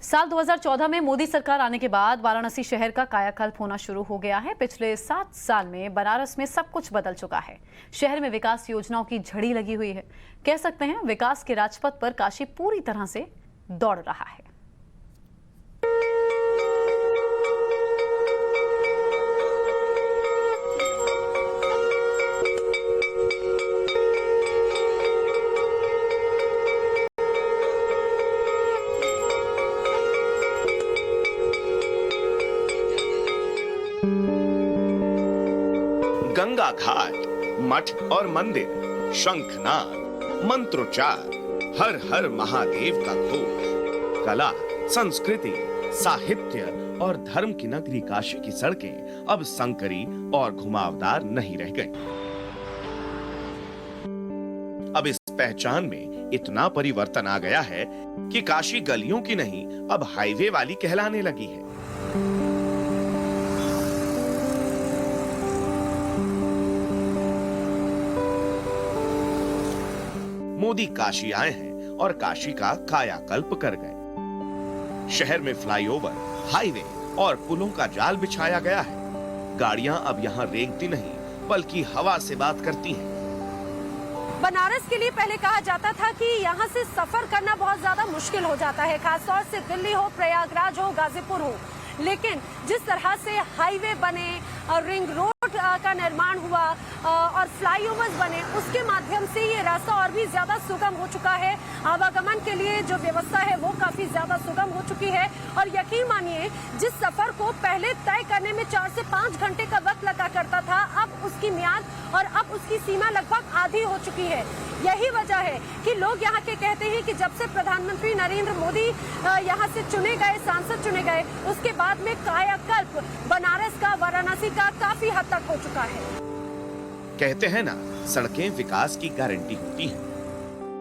साल 2014 में मोदी सरकार आने के बाद वाराणसी शहर का कायाकल्प होना शुरू हो गया है। पिछले 7 साल में बनारस में सब कुछ बदल चुका है। शहर में विकास योजनाओं की झड़ी लगी हुई है। कह सकते हैं विकास के राजपथ पर काशी पूरी तरह से दौड़ रहा है। गंगा घाट, मठ और मंदिर, शंखनाद, मंत्रोच्चार, हर हर महादेव का घोष, कला, संस्कृति, साहित्य और धर्म की नगरी काशी की सड़कें अब संकरी और घुमावदार नहीं रह गई। अब इस पहचान में इतना परिवर्तन आ गया है कि काशी गलियों की नहीं अब हाईवे वाली कहलाने लगी है। मोदी काशी आए हैं और काशी का कायाकल्प कर गए। शहर में फ्लाईओवर, हाईवे और पुलों का जाल बिछाया गया है। गाड़ियां अब यहां रेंगती नहीं बल्कि हवा से बात करती हैं। बनारस के लिए पहले कहा जाता था कि यहाँ से सफर करना बहुत ज्यादा मुश्किल हो जाता है, खासतौर से दिल्ली हो, प्रयागराज हो, गाजीपुर हो। लेकिन जिस तरह से हाईवे बने और रिंग रोड का निर्माण हुआ और फ्लाईओवर्स बने, उसके माध्यम से ये रास्ता और भी ज्यादा सुगम हो चुका है। आवागमन के लिए जो व्यवस्था है वो काफी ज्यादा सुगम हो चुकी है। और यकीन मानिए, जिस सफर को पहले तय करने में 4 से 5 घंटे का वक्त लगा करता था, अब उसकी म्याद और अब उसकी सीमा लगभग आधी हो चुकी है। यही वजह है कि लोग यहाँ के कहते हैं कि जब से प्रधानमंत्री नरेंद्र मोदी यहाँ से चुने गए, सांसद चुने गए, उसके बाद में कायाकल्प बनारस का, वाराणसी का काफी हद तक हो चुका है। कहते हैं ना, सड़कें विकास की गारंटी होती हैं।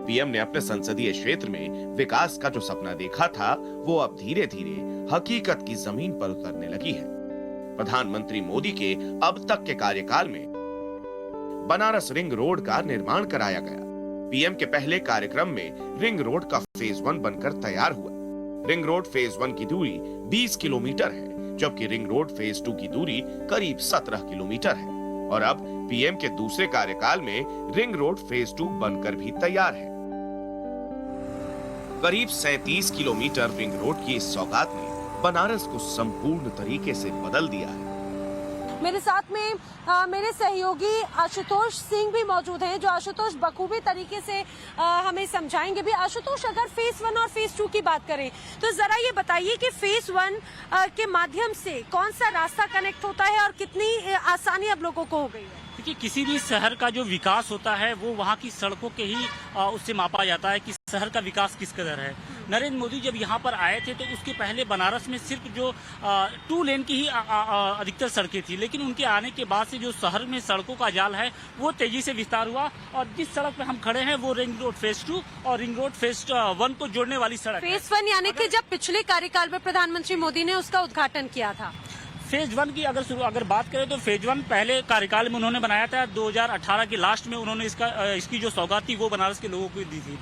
पीएम ने अपने संसदीय क्षेत्र में विकास का जो सपना देखा था, वो अब धीरे धीरे हकीकत की जमीन पर उतरने लगी है। प्रधानमंत्री मोदी के अब तक के कार्यकाल में बनारस रिंग रोड का निर्माण कराया गया। पीएम के पहले कार्यक्रम में रिंग रोड का फेज 1 बनकर तैयार हुआ। रिंग रोड फेज 1 की दूरी 20 किलोमीटर है, जबकि रिंग रोड फेज 2 की दूरी करीब 17 किलोमीटर है। और अब पीएम के दूसरे कार्यकाल में रिंग रोड फेज 2 बनकर भी तैयार है। करीब 37 किलोमीटर रिंग रोड की इस सौगात ने बनारस को संपूर्ण तरीके से बदल दिया है। मेरे साथ में मेरे सहयोगी आशुतोष सिंह भी मौजूद हैं, जो आशुतोष बखूबी तरीके से हमें समझाएंगे भी। आशुतोष, अगर फेज 1 और फेज 2 की बात करें तो जरा ये बताइए कि फेज 1 के माध्यम से कौन सा रास्ता कनेक्ट होता है और कितनी आसानी अब लोगों को हो गई है? देखिए, किसी भी शहर का जो विकास होता है वो वहाँ की सड़कों के ही उससे मापा जाता है कि शहर का विकास किस कदर है। नरेंद्र मोदी जब यहाँ पर आए थे तो उसके पहले बनारस में सिर्फ जो 2 लेन की ही अधिकतर सड़कें थी, लेकिन उनके आने के बाद से जो शहर में सड़कों का जाल है वो तेजी से विस्तार हुआ। और जिस सड़क पे हम खड़े हैं वो रिंग रोड फेज 2 और रिंग रोड फेज 1 को जोड़ने वाली सड़क है। फेज 1 यानी कि जब पिछले कार्यकाल में प्रधानमंत्री मोदी ने उसका उद्घाटन किया था। फेज 1 की अगर बात करें तो फेज 1 पहले कार्यकाल में उन्होंने बनाया था। 2018 के लास्ट में उन्होंने इसकी जो सौगात थी वो बनारस के लोगों को दी थी।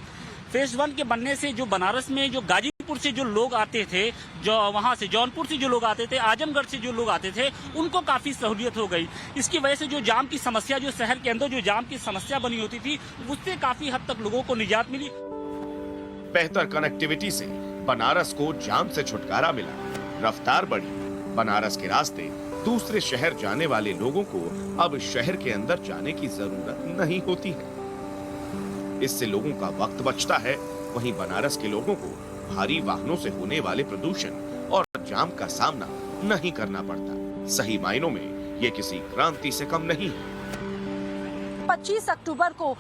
फेज 1 के बनने से जो बनारस में जो गाजीपुर से जो लोग आते थे, जो वहां से जौनपुर से जो लोग आते थे, आजमगढ़ से जो लोग आते थे, उनको काफी सहूलियत हो गई। इसकी वजह से जो जाम की समस्या, जो शहर के अंदर जो जाम की समस्या बनी होती थी, उससे काफी हद तक लोगों को निजात मिली। बेहतर कनेक्टिविटी से बनारस को जाम से छुटकारा मिला, रफ्तार बढ़ी। बनारस के रास्ते दूसरे शहर जाने वाले लोगों को अब शहर के अंदर जाने की जरूरत नहीं होती है। इससे लोगों का वक्त बचता है। वहीं बनारस के लोगों को भारी वाहनों से होने वाले प्रदूषण और जाम का सामना नहीं करना पड़ता। सही मायनों में ये किसी क्रांति से कम नहीं है। 25 अक्टूबर को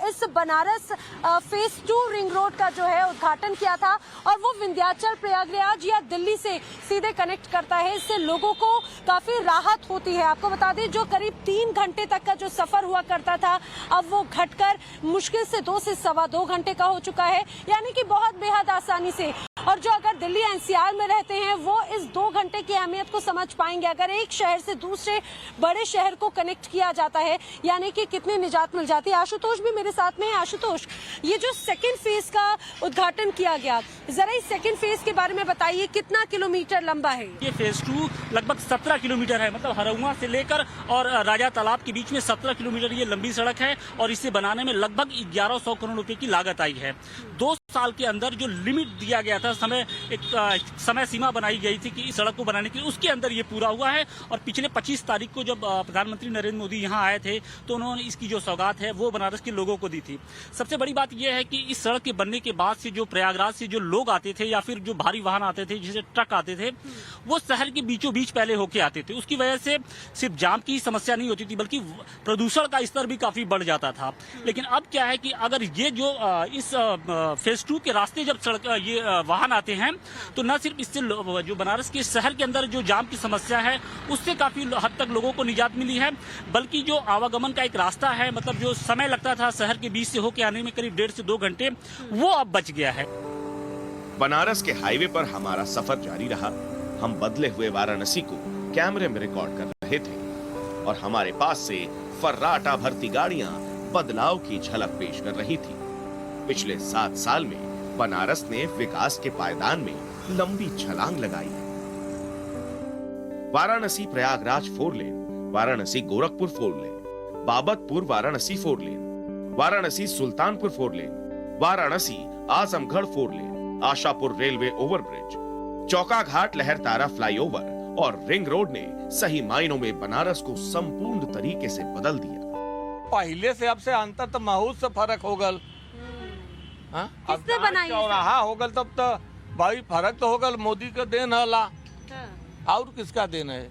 इस बनारस फेज 2 रिंग रोड का जो है उद्घाटन किया था और वो विंध्याचल, प्रयागराज या दिल्ली से सीधे कनेक्ट करता है। इससे लोगों को काफी राहत होती है। आपको बता दें, जो करीब 3 घंटे तक का जो सफर हुआ करता था, अब वो घटकर मुश्किल से 2 से सवा 2 घंटे का हो चुका है। यानी कि बहुत बेहद आसानी से और जो अगर दिल्ली एनसीआर में रहते हैं वो इस 2 घंटे की अहमियत को समझ पाएंगे। अगर एक शहर से दूसरे बड़े शहर को कनेक्ट किया जाता है यानी कि कितनी निजात मिल जाती है। आशुतोष भी मेरे साथ में है। आशुतोष, ये जो सेकेंड फेज का उद्घाटन किया गया, जरा इस सेकेंड फेज के बारे में बताइए, कितना किलोमीटर लंबा है? ये फेज 2 लगभग 17 किलोमीटर है, मतलब हरौआ से लेकर और राजा तालाब के बीच में 17 किलोमीटर ये लंबी सड़क है और इसे बनाने में लगभग 1100 करोड़ रुपए की लागत आई है। 2 साल के अंदर जो लिमिट दिया गया था, समय सीमा बनाई गई थी कि इस सड़क को बनाने की, उसके अंदर ये पूरा हुआ है। और पिछले 25 तारीख को जब प्रधानमंत्री नरेंद्र मोदी यहाँ आए थे तो उन्होंने इसकी जो सौगात है वो बनारस के लोगों को दी थी। सबसे बड़ी बात यह है कि इस सड़क के बनने के बाद से जो प्रयागराज से जो लोग आते थे या फिर जो भारी वाहन आते थे, जैसे ट्रक आते थे, वो शहर के बीचों बीच पहले होके आते थे। उसकी वजह से सिर्फ जाम की समस्या नहीं होती थी बल्कि प्रदूषण का स्तर भी काफी बढ़ जाता था। लेकिन अब क्या है कि अगर ये जो इस फेज 2 के रास्ते जब सड़क ये वाहन आते हैं तो न सिर्फ इससे जो बनारस के शहर के अंदर जो जाम की समस्या है उससे काफी हद तक लोगों को निजात मिली है, बल्कि जो आवागमन का एक रास्ता है, मतलब जो समय लगता था शहर के बीच से होके आने में करीब 1.5 से 2 घंटे, वो अब बच गया है। बनारस के हाईवे पर हमारा सफर जारी रहा। हम बदले हुए वाराणसी को कैमरे में रिकॉर्ड कर रहे थे और हमारे पास से फर्राटा भरती गाड़ियां बदलाव की झलक पेश कर रही थी। पिछले 7 साल में बनारस ने विकास के पायदान में लंबी छलांग लगाई है। वाराणसी प्रयागराज 4 लेन, वाराणसी गोरखपुर 4 लेन, बाबतपुर वाराणसी 4 लेन, वाराणसी सुल्तानपुर 4 लेन, वाराणसी आजमगढ़ 4 लेन, आशापुर रेलवे ओवरब्रिज, चौका घाट लहरतारा फ्लाईओवर और रिंग रोड ने सही मायनों में बनारस को संपूर्ण तरीके से बदल दिया। पहले से अब से अंतर तो बहुत से फर्क हो गल। किसने बनाई? चौराहा हो गल तब तो भाई फर्क तो हो गल। मोदी का देन हला और किसका देन है?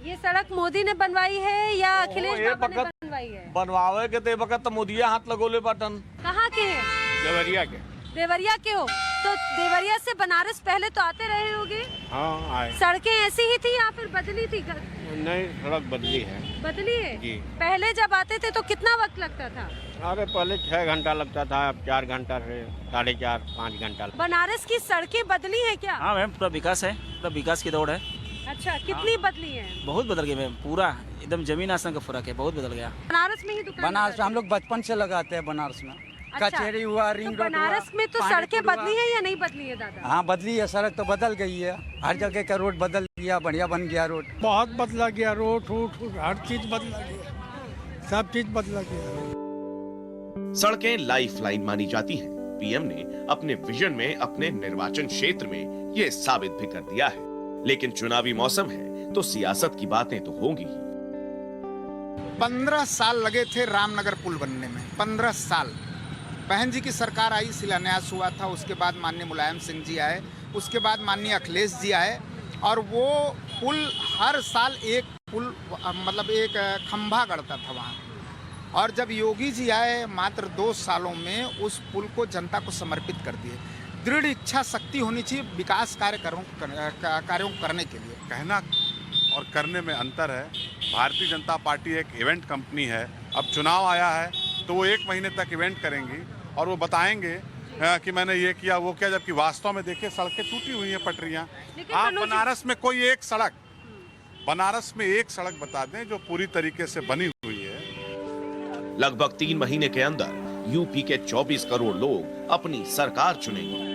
ये सड़क मोदी ने बनवाई है या अखिलेश बाबा ने बनवाई है? बनवावे के ते वक्त तो मोदिया हाथ लगोले बटन। कहाँ के हैं? देवरिया के। देवरिया के हो तो देवरिया से बनारस पहले तो आते रहे होगे? हाँ आए। सड़कें ऐसी ही थी या फिर बदली थी? नहीं, सड़क बदली है। बदली है जी। पहले जब आते थे तो कितना वक्त लगता था? अरे पहले 6 घंटा लगता था, अब 4 घंटा से 4.5 5 घंटा। बनारस की सड़कें बदली है क्या? हाँ मैम, पूरा विकास है, पूरा विकास की दौड़ है। अच्छा, कितनी बदली है? बहुत बदल गया मैम, पूरा एकदम जमीन आसमान का फर्क है, बहुत बदल गया। बनारस में ही दुकान? बनारस में हम लोग बचपन से लगाते हैं बनारस में। अच्छा, कचहरी हुआ, रिंग रोड हुआ, बनारस में तो सड़कें बदली है या नहीं बदली है दादा? हाँ बदली है, सड़क तो बदल गई है, हर जगह का रोड बदल गया, बढ़िया बन गया रोड। बहुत बदला गया, रोड हर चीज बदला गया, सब चीज बदला गया। सड़कें लाइफलाइन मानी जाती हैं। पीएम ने अपने विजन में अपने निर्वाचन क्षेत्र में ये साबित भी कर दिया है। लेकिन चुनावी मौसम है तो सियासत की बातें तो होंगी ही। 15 साल लगे थे रामनगर पुल बनने में, 15 साल। बहन जी की सरकार आई, शिलान्यास हुआ था, उसके बाद माननीय मुलायम सिंह जी आए, उसके बाद माननीय अखिलेश जी आए और वो पुल हर साल एक पुल मतलब एक खंभा गड़ता था वहाँ। और जब योगी जी आए मात्र 2 सालों में उस पुल को जनता को समर्पित कर दिए। दृढ़ इच्छा शक्ति होनी चाहिए विकास कार्यों को करने के लिए। कहना और करने में अंतर है। भारतीय जनता पार्टी एक इवेंट कंपनी है। अब चुनाव आया है तो वो 1 महीने तक इवेंट करेंगी और वो बताएंगे कि मैंने ये किया वो किया, जबकि वास्तव में देखिए सड़कें टूटी हुई हैं, पटरियाँ। आप बनारस में कोई एक सड़क, बनारस में एक सड़क बता दें जो पूरी तरीके से बनी हुई है। लगभग 3 महीने के अंदर यूपी के 24 करोड़ लोग अपनी सरकार चुनेंगे।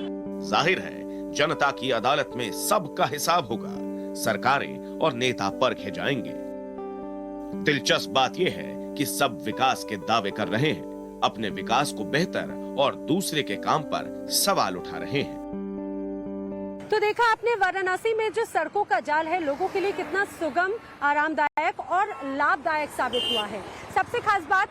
जाहिर है जनता की अदालत में सबका हिसाब होगा। सरकारें और नेता परखे जाएंगे। दिलचस्प बात यह है कि सब विकास के दावे कर रहे हैं, अपने विकास को बेहतर और दूसरे के काम पर सवाल उठा रहे हैं। तो देखा आपने वाराणसी में जो सड़कों का जाल है लोगों के लिए कितना सुगम, आरामदायक और लाभदायक साबित हुआ है। सबसे खास बात,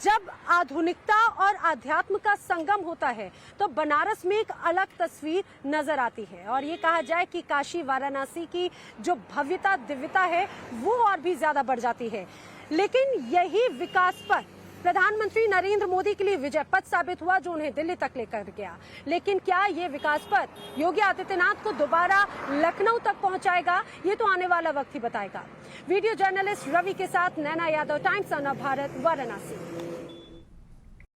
जब आधुनिकता और आध्यात्म का संगम होता है तो बनारस में एक अलग तस्वीर नजर आती है। और ये कहा जाए कि काशी वाराणसी की जो भव्यता दिव्यता है वो और भी ज्यादा बढ़ जाती है। लेकिन यही विकास पर प्रधानमंत्री नरेंद्र मोदी के लिए विजय पथ साबित हुआ जो उन्हें दिल्ली तक लेकर गया। लेकिन क्या ये विकास पथ योगी आदित्यनाथ को दोबारा लखनऊ तक पहुंचाएगा? ये तो आने वाला वक्त ही बताएगा। वीडियो जर्नलिस्ट रवि के साथ नैना यादव, टाइम्स ऑफ भारत, वाराणसी।